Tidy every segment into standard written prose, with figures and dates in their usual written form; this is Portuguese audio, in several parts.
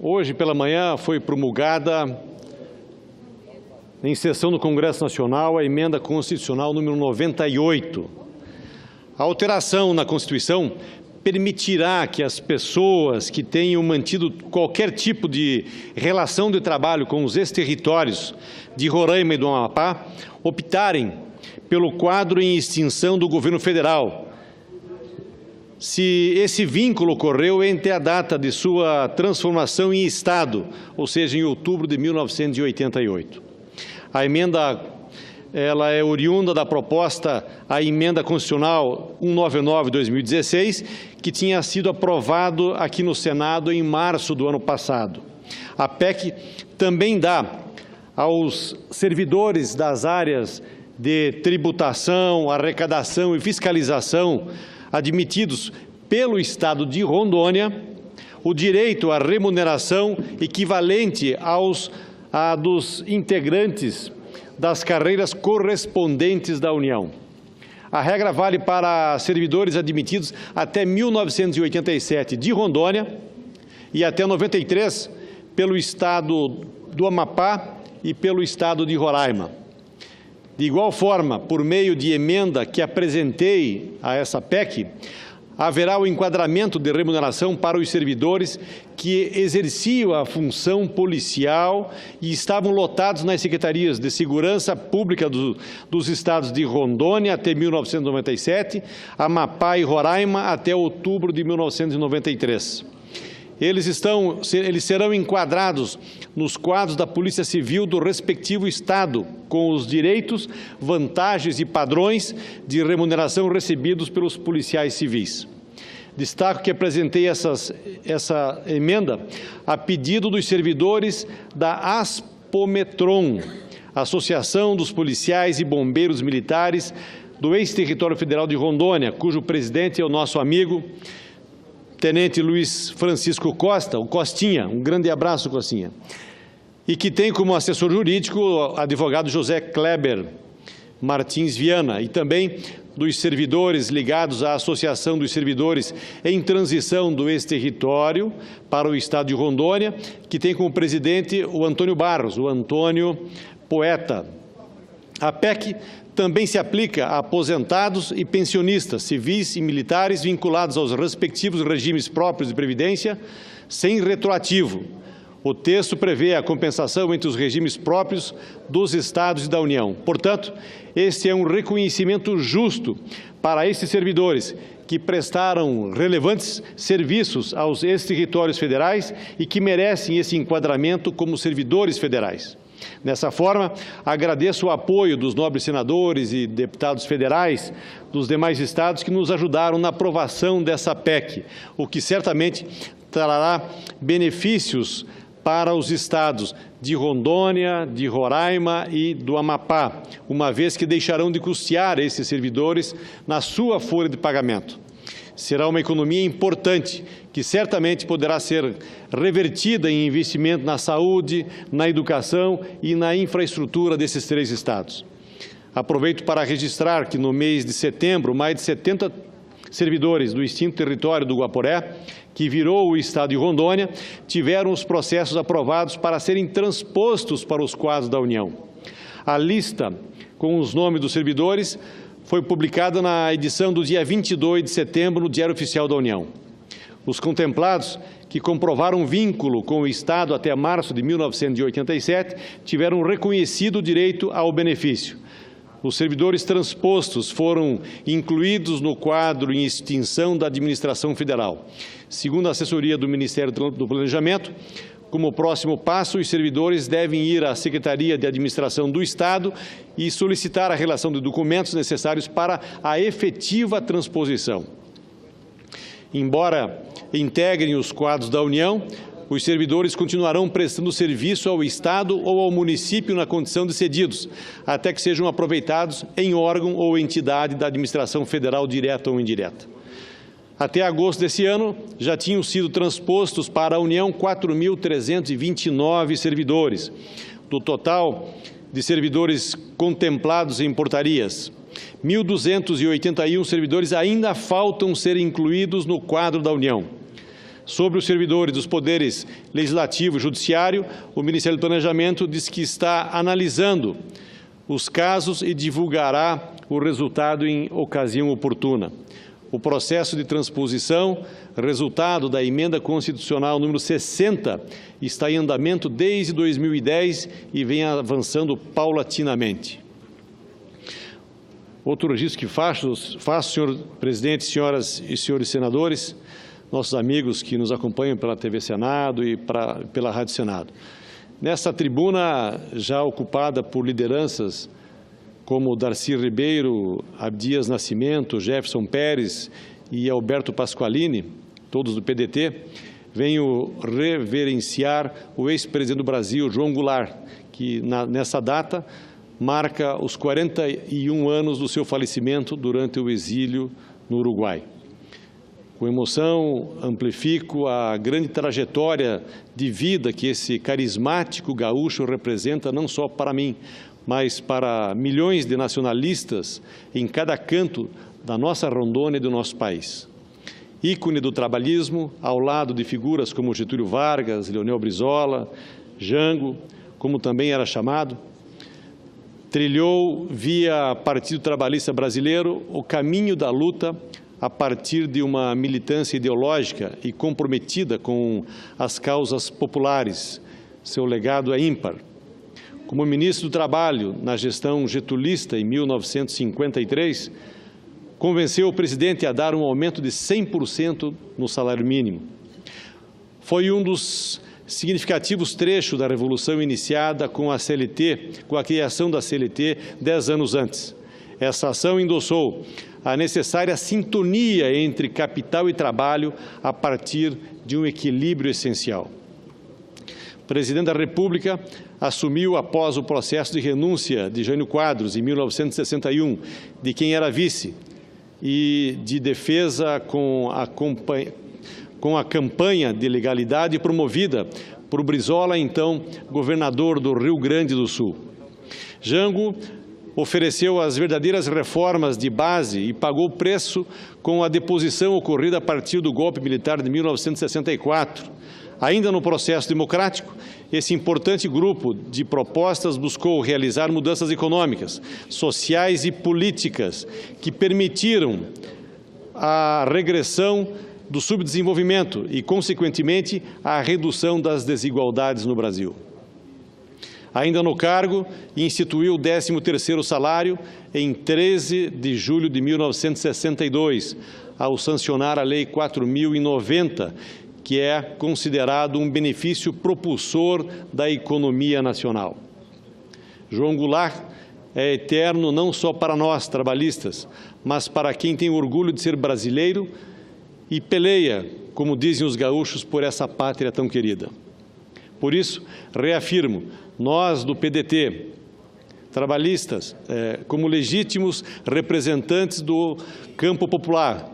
Hoje pela manhã foi promulgada, em sessão do Congresso Nacional, a emenda constitucional número 98. A alteração na Constituição permitirá que as pessoas que tenham mantido qualquer tipo de relação de trabalho com os ex-territórios de Roraima e do Amapá optarem pelo quadro em extinção do governo federal, se esse vínculo ocorreu entre a data de sua transformação em Estado, ou seja, em outubro de 1988. A emenda ela é oriunda da proposta à emenda constitucional 199/2016, que tinha sido aprovado aqui no Senado em março do ano passado. A PEC também dá aos servidores das áreas de tributação, arrecadação e fiscalização admitidos pelo Estado de Rondônia o direito à remuneração equivalente a dos integrantes das carreiras correspondentes da União. A regra vale para servidores admitidos até 1987 de Rondônia e até 93 pelo Estado do Amapá e pelo Estado de Roraima. De igual forma, por meio de emenda que apresentei a essa PEC, haverá o enquadramento de remuneração para os servidores que exerciam a função policial e estavam lotados nas secretarias de Segurança Pública dos estados de Rondônia até 1997, Amapá e Roraima até outubro de 1993. Eles serão enquadrados nos quadros da Polícia Civil do respectivo Estado, com os direitos, vantagens e padrões de remuneração recebidos pelos policiais civis. Destaco que apresentei essa emenda a pedido dos servidores da Aspometron, Associação dos Policiais e Bombeiros Militares do ex-território federal de Rondônia, cujo presidente é o nosso amigo Tenente Luiz Francisco Costa, o Costinha, um grande abraço, Costinha, e que tem como assessor jurídico o advogado José Kleber Martins Viana, e também dos servidores ligados à Associação dos Servidores em Transição do ex-território para o Estado de Rondônia, que tem como presidente o Antônio Barros, o Antônio Poeta. A PEC também se aplica a aposentados e pensionistas, civis e militares vinculados aos respectivos regimes próprios de previdência, sem retroativo. O texto prevê a compensação entre os regimes próprios dos Estados e da União. Portanto, este é um reconhecimento justo para esses servidores que prestaram relevantes serviços aos ex-territórios federais e que merecem esse enquadramento como servidores federais. Dessa forma, agradeço o apoio dos nobres senadores e deputados federais dos demais estados que nos ajudaram na aprovação dessa PEC, o que certamente trará benefícios para os estados de Rondônia, de Roraima e do Amapá, uma vez que deixarão de custear esses servidores na sua folha de pagamento. Será uma economia importante, que certamente poderá ser revertida em investimento na saúde, na educação e na infraestrutura desses três estados. Aproveito para registrar que no mês de setembro, mais de 70 servidores do extinto território do Guaporé, que virou o estado de Rondônia, tiveram os processos aprovados para serem transpostos para os quadros da União. A lista com os nomes dos servidores foi publicada na edição do dia 22 de setembro no Diário Oficial da União. Os contemplados que comprovaram vínculo com o Estado até março de 1987 tiveram reconhecido o direito ao benefício. Os servidores transpostos foram incluídos no quadro em extinção da administração federal. Segundo a assessoria do Ministério do Planejamento, como próximo passo, os servidores devem ir à Secretaria de Administração do Estado e solicitar a relação de documentos necessários para a efetiva transposição. Embora integrem os quadros da União, os servidores continuarão prestando serviço ao Estado ou ao município na condição de cedidos, até que sejam aproveitados em órgão ou entidade da administração federal direta ou indireta. Até agosto desse ano, já tinham sido transpostos para a União 4.329 servidores, do total de servidores contemplados em portarias. 1.281 servidores ainda faltam ser incluídos no quadro da União. Sobre os servidores dos poderes Legislativo e Judiciário, o Ministério do Planejamento diz que está analisando os casos e divulgará o resultado em ocasião oportuna. O processo de transposição, resultado da emenda constitucional número 60, está em andamento desde 2010 e vem avançando paulatinamente. Outro registro que faço, senhor presidente, senhoras e senhores senadores, nossos amigos que nos acompanham pela TV Senado e pela Rádio Senado. Nessa tribuna, já ocupada por lideranças como Darcy Ribeiro, Abdias Nascimento, Jefferson Pérez e Alberto Pasqualini, todos do PDT, venho reverenciar o ex-presidente do Brasil, João Goulart, que nessa data marca os 41 anos do seu falecimento durante o exílio no Uruguai. Com emoção, amplifico a grande trajetória de vida que esse carismático gaúcho representa, não só para mim, mas para milhões de nacionalistas em cada canto da nossa Rondônia e do nosso país. Ícone do trabalhismo, ao lado de figuras como Getúlio Vargas, Leonel Brizola, Jango, como também era chamado, trilhou via Partido Trabalhista Brasileiro o caminho da luta a partir de uma militância ideológica e comprometida com as causas populares. Seu legado é ímpar. Como ministro do Trabalho na gestão getulista em 1953, convenceu o presidente a dar um aumento de 100% no salário mínimo. Foi um dos significativos trechos da revolução iniciada com a CLT, com a criação da CLT 10 anos antes. Essa ação endossou a necessária sintonia entre capital e trabalho a partir de um equilíbrio essencial. O presidente da República assumiu após o processo de renúncia de Jânio Quadros, em 1961, de quem era vice, e de defesa com a campanha de legalidade promovida por Brizola, então governador do Rio Grande do Sul. Jango ofereceu as verdadeiras reformas de base e pagou o preço com a deposição ocorrida a partir do golpe militar de 1964. Ainda no processo democrático, esse importante grupo de propostas buscou realizar mudanças econômicas, sociais e políticas que permitiram a regressão do subdesenvolvimento e, consequentemente, a redução das desigualdades no Brasil. Ainda no cargo, instituiu o 13º salário em 13 de julho de 1962, ao sancionar a Lei 4.090, que é considerado um benefício propulsor da economia nacional. João Goulart é eterno não só para nós, trabalhistas, mas para quem tem orgulho de ser brasileiro e peleia, como dizem os gaúchos, por essa pátria tão querida. Por isso, reafirmo, nós do PDT, trabalhistas, como legítimos representantes do campo popular,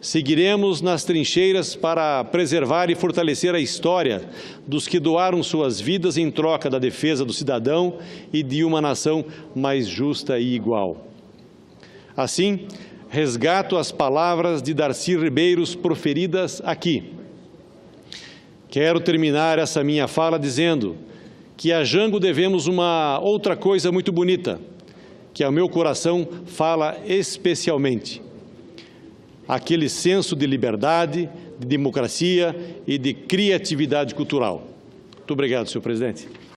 seguiremos nas trincheiras para preservar e fortalecer a história dos que doaram suas vidas em troca da defesa do cidadão e de uma nação mais justa e igual. Assim, resgato as palavras de Darcy Ribeiro proferidas aqui. Quero terminar essa minha fala dizendo que a Jango devemos uma outra coisa muito bonita, que ao meu coração fala especialmente. Aquele senso de liberdade, de democracia e de criatividade cultural. Muito obrigado, senhor presidente.